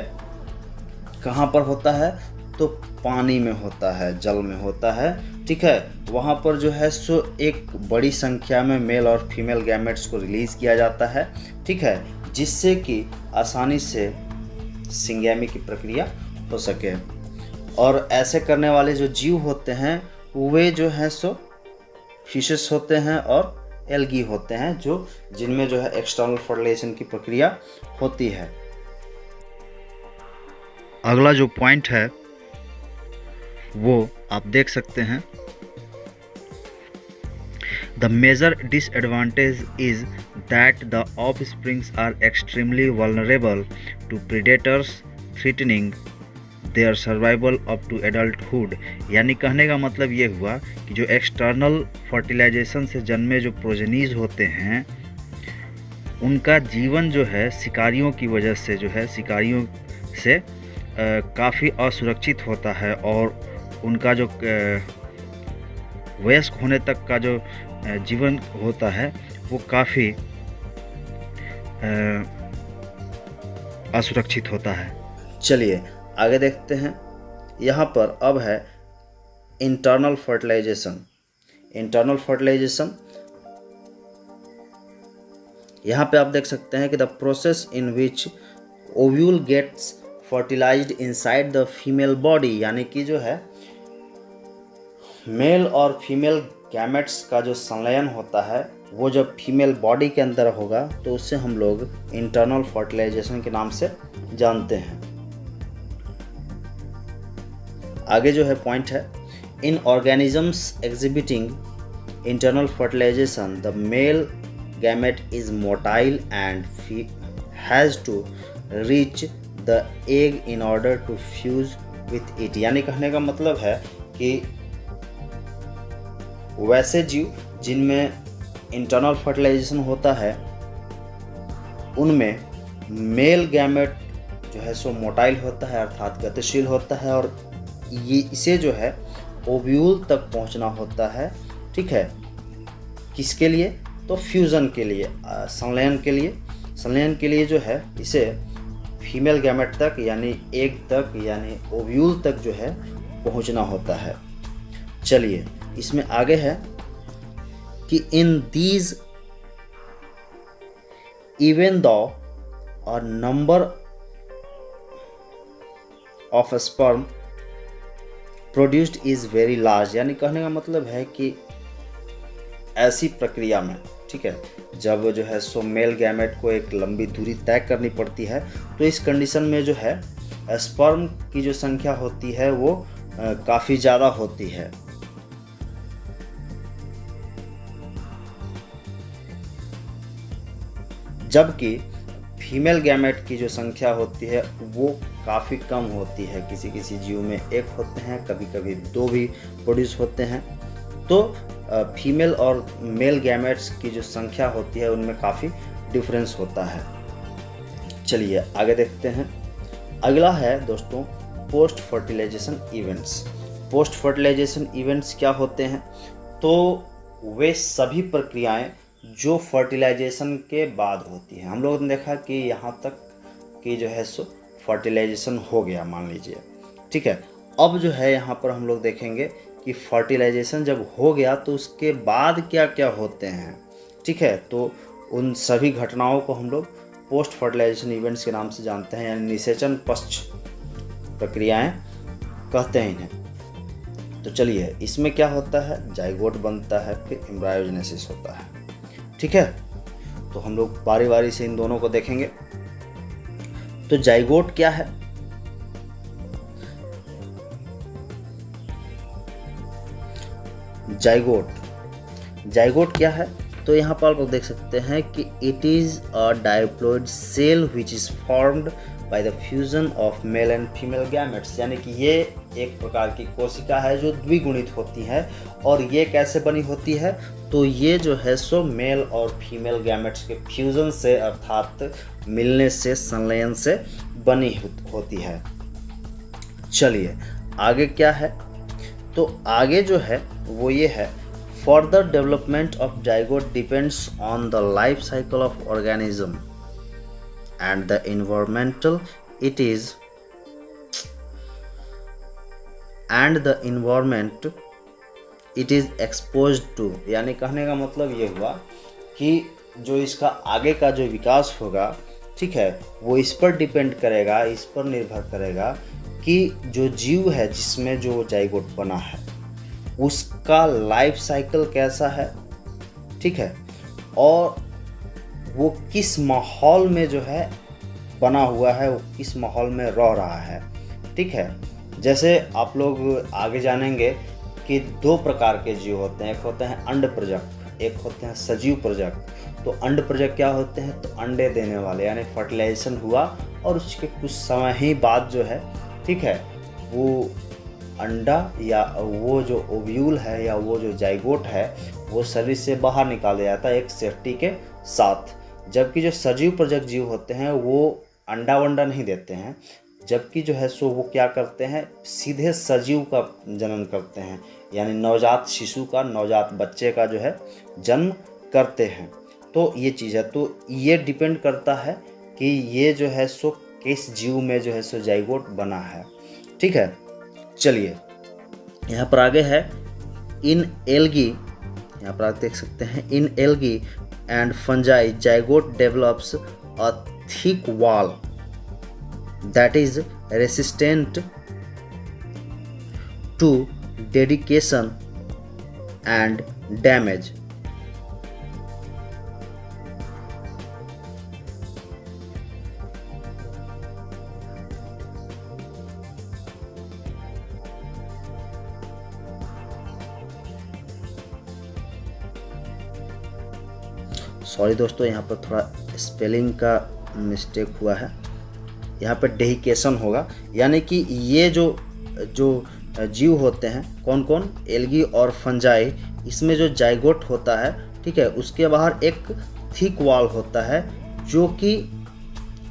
कहाँ पर होता है, तो पानी में होता है, जल में होता है। ठीक है, वहाँ पर जो है सो एक बड़ी संख्या में मेल और फीमेल गैमेट्स को रिलीज़ किया जाता है। ठीक है, जिससे कि आसानी से सिंगैमी की प्रक्रिया हो सके। और ऐसे करने वाले जो जीव होते हैं वे जो है सो फिशेस होते हैं और एल्गी होते हैं, जो जिनमें जो है एक्सटर्नल फर्टिलाइजेशन की प्रक्रिया होती है। अगला जो पॉइंट है वो आप देख सकते हैं, The major disadvantage is that the offsprings are extremely vulnerable to predators threatening their survival up to adulthood। यानी कहने का मतलब ये हुआ कि जो एक्सटर्नल फर्टिलाइजेशन से जन्मे जो प्रोजेनीज होते हैं, उनका जीवन जो है शिकारियों की वजह से जो है शिकारियों से काफ़ी असुरक्षित होता है, और उनका जो वयस्क होने तक का जो जीवन होता है वो काफ़ी असुरक्षित होता है। चलिए आगे देखते हैं। यहाँ पर अब है इंटरनल फर्टिलाइजेशन। इंटरनल फर्टिलाइजेशन, यहाँ पे आप देख सकते हैं कि the process in which ovule gets fertilized inside the female body, यानी कि जो है मेल और फीमेल गैमेट्स का जो संलयन होता है वो जब फीमेल बॉडी के अंदर होगा तो उससे हम लोग इंटरनल फर्टिलाइजेशन के नाम से जानते हैं। आगे जो है पॉइंट है, in organisms exhibiting internal fertilisation the male gamete is motile and has to reach the egg in order to fuse with it. यानी कहने का मतलब है कि वैसे जीव जिनमें इंटरनल फर्टिलाइजेशन होता है उनमें मेल गैमेट जो है सो मोटाइल होता है, अर्थात गतिशील होता है, और ये इसे जो है ओव्यूल तक पहुंचना होता है। ठीक है, किसके लिए, तो फ्यूज़न के लिए, संलयन के लिए। संलयन के लिए जो है इसे फीमेल गैमेट तक यानी एग तक यानी ओव्यूल तक जो है पहुंचना होता है। चलिए इसमें आगे है कि इन दीज इवन दो और number of sperm produced is very large. यानी कहने का मतलब है कि ऐसी प्रक्रिया में, ठीक है, जब जो है सो मेल गैमेट को एक लंबी दूरी तय करनी पड़ती है तो इस कंडीशन में जो है स्पर्म की जो संख्या होती है वो काफ़ी ज़्यादा होती है। जबकि फीमेल गैमेट की जो संख्या होती है वो काफ़ी कम होती है। किसी किसी जीव में एक होते हैं, कभी कभी दो भी प्रोड्यूस होते हैं। तो फीमेल और मेल गैमेट्स की जो संख्या होती है उनमें काफ़ी डिफरेंस होता है। चलिए आगे देखते हैं। अगला है दोस्तों post fertilization events. Post fertilization events क्या होते हैं, तो वे सभी प्रक्रियाएं जो फर्टिलाइजेशन के बाद होती हैं। हम लोगों ने देखा कि यहाँ तक कि जो है सो फर्टिलाइजेशन हो गया मान लीजिए, ठीक है। अब जो है यहाँ पर हम लोग देखेंगे कि फर्टिलाइजेशन जब हो गया तो उसके बाद क्या क्या होते हैं, ठीक है। तो उन सभी घटनाओं को हम लोग पोस्ट फर्टिलाइजेशन इवेंट्स के नाम से जानते हैं, यानी निषेचन पश्च प्रक्रियाएं कहते हैं इन्हें। तो चलिए इसमें क्या होता है, जाइगोट बनता है, फिर एम्ब्रायोजेनेसिस होता है, ठीक है। तो हम लोग बारी बारी से इन दोनों को देखेंगे। तो जाइगोट क्या है, जाइगोट क्या है, तो यहाँ पर आप देख सकते हैं कि it is a diploid cell which is formed by the fusion of male and female gametes, यानी कि ये एक प्रकार की कोशिका है जो द्विगुणित होती है। और ये कैसे बनी होती है, तो ये जो है सो मेल और फीमेल गैमेट्स के फ्यूजन से अर्थात मिलने से, संलयन से बनी होती है। चलिए आगे क्या है, तो आगे जो है वो ये है, further development of zygote depends on the life cycle of organism and the environmental it is and the environment it is exposed to. यानी कहने का मतलब ये हुआ कि जो इसका आगे का जो विकास होगा, ठीक है, वो इस पर डिपेंड करेगा, इस पर निर्भर करेगा कि जो जीव है जिसमें जो जाइगोट बना है उसका लाइफ साइकिल कैसा है, ठीक है, और वो किस माहौल में जो है बना हुआ है, वो किस माहौल में रह रहा है, ठीक है। जैसे आप लोग आगे जानेंगे कि दो प्रकार के जीव होते हैं, एक होते हैं अंड प्रजक, एक होते हैं सजीव प्रजक। तो अंड प्रजक क्या होते हैं, तो अंडे देने वाले, यानी फर्टिलाइजेशन हुआ और उसके कुछ समय ही बाद जो है, ठीक है, वो अंडा या वो जो ओव्यूल है या वो जो जाइगोट है वो शरीर से बाहर निकाल दिया जाता है एक सेफ्टी के साथ। जबकि जो सजीव प्रजक जीव होते हैं वो अंडा वंडा नहीं देते हैं, जबकि जो है सो वो क्या करते हैं, सीधे सजीव का जन्म करते हैं, यानी नवजात शिशु का, नवजात बच्चे का जो है जन्म करते हैं। तो ये चीज़ है, तो ये डिपेंड करता है कि ये जो है सो किस जीव में जो है सो जाइगोट बना है, ठीक है। चलिए यहाँ पर आगे है, इन एल्गी, यहाँ पर आप देख सकते हैं, in algae and fungi zygote develops a thick wall that is resistant to dedication and damage. Sorry दोस्तों, यहाँ पर थोड़ा स्पेलिंग का मिस्टेक हुआ है, यहाँ पर डेहिकेशन होगा। यानी कि ये जो जीव होते हैं कौन कौन, एल्गी और फंजाई, इसमें जो जाइगोट होता है, ठीक है, उसके बाहर एक थिक वॉल होता है जो कि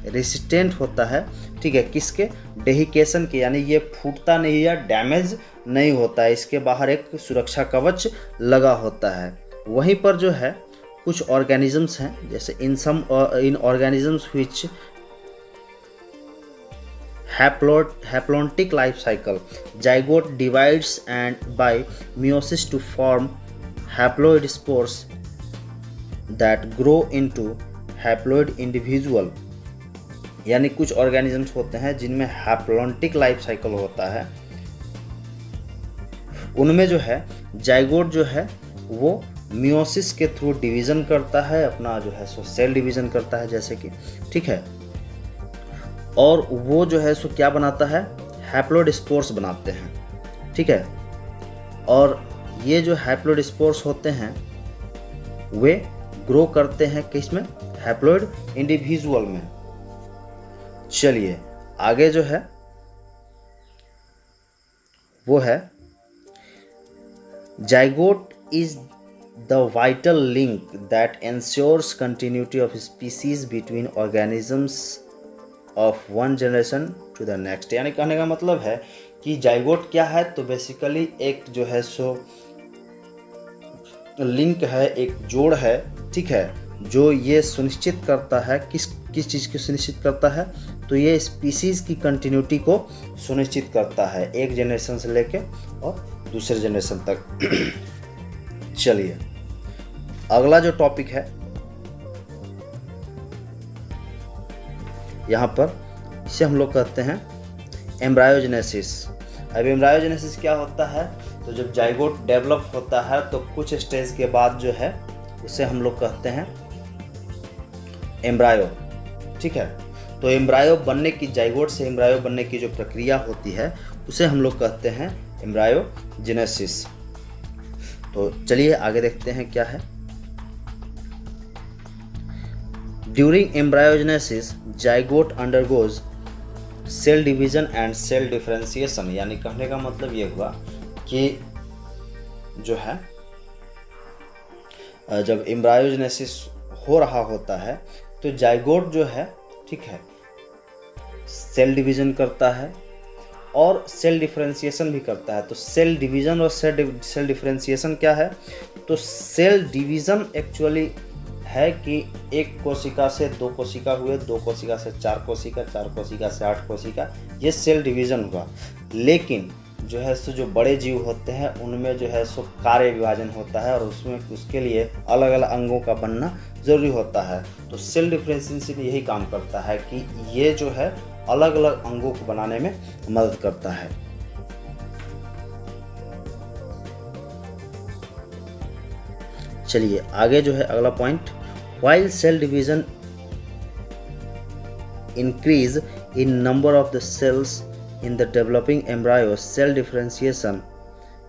रेसिस्टेंट होता है, ठीक है, किसके, डेहिकेशन के, यानी ये फूटता नहीं या डैमेज नहीं होता है, इसके बाहर एक सुरक्षा कवच लगा होता है। वहीं पर जो है कुछ ऑर्गेनिजम्स हैं, जैसे in organisms which haplontic life cycle, zygote divides and by meiosis to form haploid spores that grow into haploid individual। यानी कुछ ऑर्गेनिजम्स होते हैं जिनमें हैप्लॉन्टिक लाइफ साइकिल होता है, उनमें जो है जाइगोट जो है वो मियोसिस के थ्रू डिवीज़न करता है, अपना जो है सो सेल डिवीज़न करता है जैसे कि, ठीक है, और वो जो है सो क्या बनाता है, हैप्लोइड स्पोर्स बनाते हैं, ठीक है। और ये जो हैप्लोइड स्पोर्स होते हैं वे ग्रो करते हैं किस में, हैप्लोइड इंडिविजुअल में। चलिए आगे जो है वो है, zygote is the vital link that ensures continuity of species between organisms of one generation to the next. यानी कहने का मतलब है कि जाइगोट क्या है, तो बेसिकली एक जो है सो लिंक है, एक जोड़ है, ठीक है, जो ये सुनिश्चित करता है किस चीज़ की सुनिश्चित करता है, तो ये स्पीसीज की कंटिन्यूटी को सुनिश्चित करता है एक जनरेशन से लेके और दूसरे जनरेशन तक। चलिए अगला जो टॉपिक है यहाँ पर, इसे हम लोग कहते हैं एम्ब्रायोजेनेसिस। अब एम्ब्रायोजेनेसिस क्या होता है, तो जब जाइगोट डेवलप होता है तो कुछ स्टेज के बाद जो है उसे हम लोग कहते हैं एम्ब्रायो, ठीक है। तो एम्ब्रायो बनने की, जाइगोट से एम्ब्रायो बनने की जो प्रक्रिया होती है उसे हम लोग कहते हैं एम्ब्रायोजेनेसिस। तो चलिए आगे देखते हैं क्या है। During embryogenesis, zygote undergoes cell division and cell differentiation, यानी कहने का मतलब ये हुआ कि जो है जब एम्ब्रायोजेनेसिस हो रहा होता है तो जाइगोट जो है, ठीक है, सेल डिवीज़न करता है और सेल डिफरेंशिएशन भी करता है। तो सेल डिवीज़न और सेल डिफरेंशिएशन क्या है? तो सेल डिवीज़न एक्चुअली है कि एक कोशिका से 2 कोशिका हुए, 2 कोशिका से 4 कोशिका, 4 कोशिका से 8 कोशिका, ये सेल डिवीज़न हुआ। लेकिन जो है सो जो बड़े जीव होते हैं उनमें जो है सो कार्य विभाजन होता है और उसमें उसके लिए अलग अलग अंगों का बनना ज़रूरी होता है। तो सेल डिफरेंशिएशन यही काम करता है कि ये जो है अलग अलग अंगों को बनाने में मदद करता है। चलिए आगे जो है अगला point, while cell division increase in number of the cells in the developing embryo, cell differentiation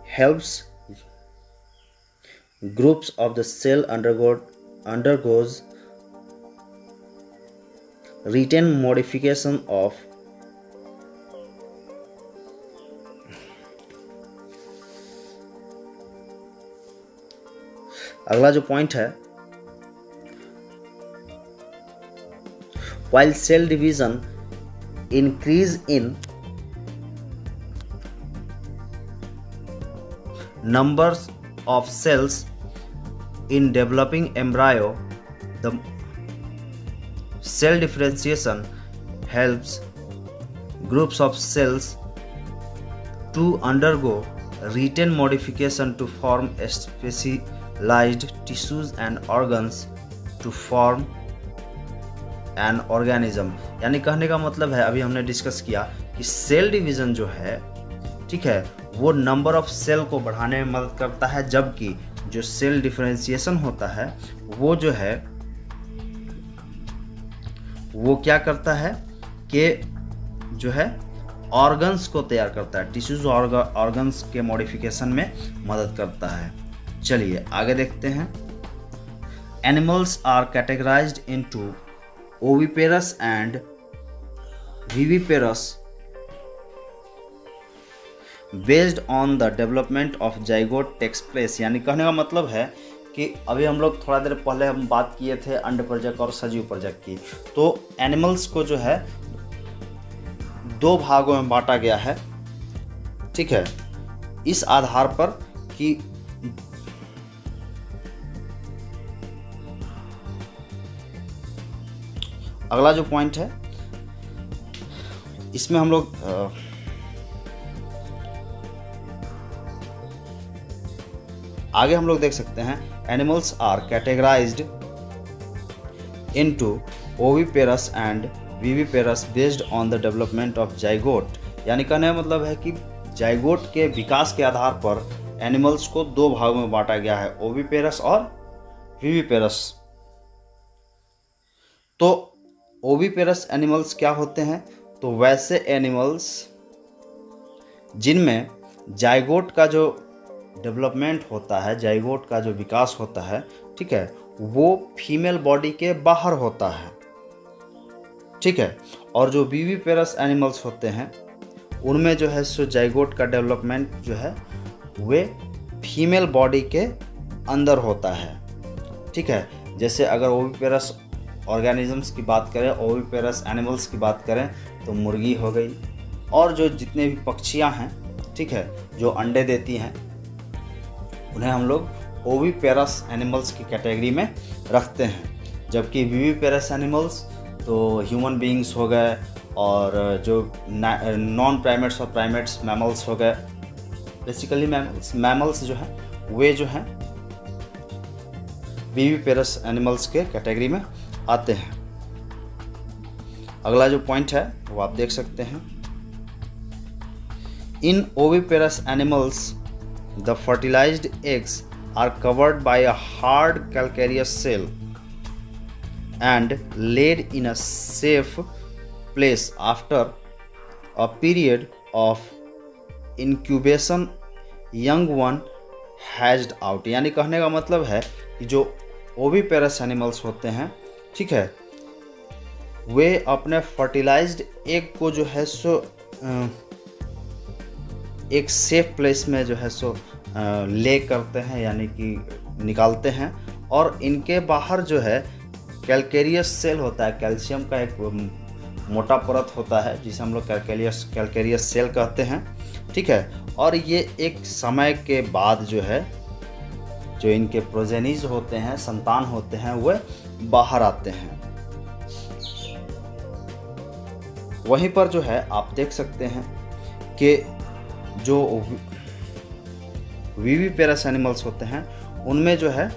helps groups of the cell undergoes retain modification of अगला जो पॉइंट है, while cell division increase in numbers of cells in developing embryo, the cell differentiation helps groups of cells to undergo retain modification to form specialized tissues and organs to form an organism। यानी कहने का मतलब है, अभी हमने discuss किया कि cell division जो है, ठीक है, वो नंबर ऑफ सेल को बढ़ाने में मदद करता है, जबकि जो सेल डिफरेंशिएशन होता है वो जो है वो क्या करता है कि जो है ऑर्गन्स को तैयार करता है, टिश्यूज ऑर्गन्स के मॉडिफिकेशन में मदद करता है। चलिए आगे देखते हैं। Animals are categorized into oviparous and viviparous based on the development of zygote takes place. यानी कहने का मतलब है कि अभी हम लोग थोड़ा देर पहले हम बात किए थे अंडप्रजक और सजीव प्रजक की। तो एनिमल्स को जो है 2 भागों में बांटा गया है, ठीक है, इस आधार पर कि अगला जो पॉइंट है इसमें हम लोग आगे हम लोग देख सकते हैं, animals are categorized into oviparous and viviparous based on the development of zygote. यानी कहने का मतलब है कि जाइगोट के विकास के आधार पर एनिमल्स को 2 भागों में बांटा गया है, ओविपेरस और विविपेरस। तो ओविपेरस एनिमल्स क्या होते हैं? तो वैसे एनिमल्स जिनमें जाइगोट का जो डेवलपमेंट होता है, जाइगोट का जो विकास होता है, ठीक है, वो फीमेल बॉडी के बाहर होता है, ठीक है। और जो विविपेरस एनिमल्स होते हैं उनमें जो है सो जाइगोट का डेवलपमेंट जो है वे फीमेल बॉडी के अंदर होता है, ठीक है। जैसे अगर ओविपेरस ऑर्गेनिजम्स की बात करें, ओविपेरस एनिमल्स की बात करें तो मुर्गी हो गई, और जो जितने भी पक्षियां हैं, ठीक है, जो अंडे देती हैं उन्हें हम लोग ओविपेरस एनिमल्स की कैटेगरी में रखते हैं। जबकि विविपेरस एनिमल्स तो ह्यूमन बीइंग्स हो गए, और जो नॉन प्राइमेट्स और प्राइमेट्स मैमल्स हो गए, बेसिकली मैमल्स जो हैं वे जो हैं विविपेरस एनिमल्स के कैटेगरी में आते हैं। अगला जो पॉइंट है वो आप देख सकते हैं, in oviparous animals the fertilized eggs are covered by a hard calcareous shell and laid in a safe place after a period of incubation young one hatched out। यानी कहने का मतलब है कि जो ओविपेरस एनिमल्स होते हैं, ठीक है, वे अपने फर्टिलाइज्ड एग को जो है सो एक सेफ प्लेस में जो है सो ले करते हैं, यानी कि निकालते हैं। और इनके बाहर जो है कैल्केरियस सेल होता है, कैल्शियम का एक मोटा परत होता है जिसे हम लोग कैल्केरियस सेल कहते हैं, ठीक है। और ये एक समय के बाद जो है, जो इनके प्रोजेनीज होते हैं, संतान होते हैं, वे बाहर आते हैं। वहीं पर जो है आप देख सकते हैं कि जो विविपेरस एनिमल्स होते हैं उनमें जो है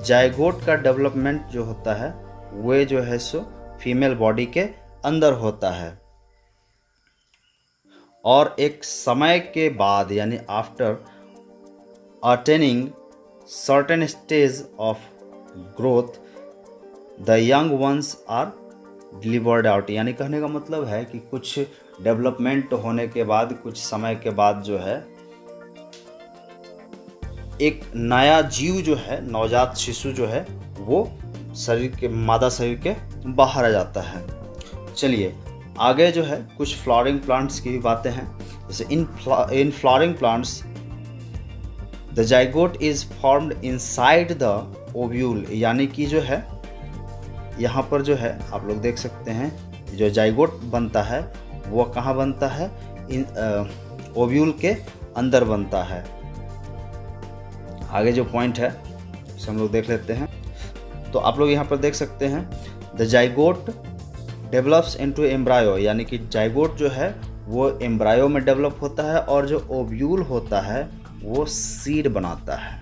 जाइगोट का डेवलपमेंट जो होता है वे जो है सो फीमेल बॉडी के अंदर होता है। और एक समय के बाद, यानी after attaining certain stage of growth, the young ones are delivered out. यानी कहने का मतलब है कि कुछ डेवलपमेंट होने के बाद, कुछ समय के बाद जो है एक नया जीव जो है, नवजात शिशु जो है, वो शरीर के, मादा शरीर के बाहर आ जाता है। चलिए आगे जो है कुछ फ्लावरिंग प्लांट्स की भी बातें हैं। जैसे in flowering plants the zygote is formed inside the ovule. यानी कि जो है यहाँ पर जो है आप लोग देख सकते हैं, जो जाइगोट बनता है वो कहाँ बनता है, इन ओव्यूल के अंदर बनता है। आगे जो पॉइंट है उसे हम लोग देख लेते हैं। तो आप लोग यहाँ पर देख सकते हैं the zygote develops into embryo. यानी कि जाइगोट जो है वो एम्ब्रायो में डेवलप होता है, और जो ओव्यूल होता है वो सीड बनाता है।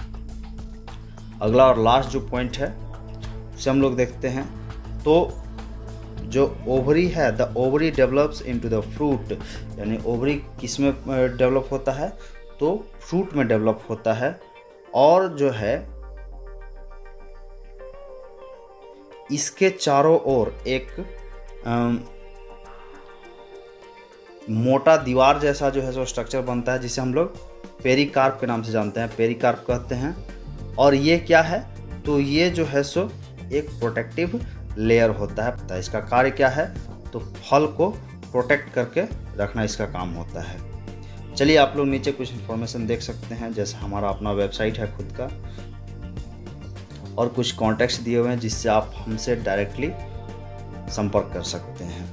अगला और लास्ट जो पॉइंट है उसे हम लोग देखते हैं। तो जो ओवरी है, the ovary develops into the fruit. यानी ओवरी किस में डेवलप होता है, तो फ्रूट में डेवलप होता है। और जो है इसके चारों ओर एक मोटा दीवार जैसा जो है सो स्ट्रक्चर बनता है, जिसे हम लोग पेरिकार्प के नाम से जानते हैं, पेरिकार्प कहते हैं। और ये क्या है, तो ये जो है सो एक प्रोटेक्टिव लेयर होता है। तो इसका कार्य क्या है, तो फल को प्रोटेक्ट करके रखना इसका काम होता है। चलिए आप लोग नीचे कुछ इन्फॉर्मेशन देख सकते हैं, जैसे हमारा अपना वेबसाइट है खुद का, और कुछ कॉन्टैक्ट्स दिए हुए हैं जिससे आप हमसे डायरेक्टली संपर्क कर सकते हैं।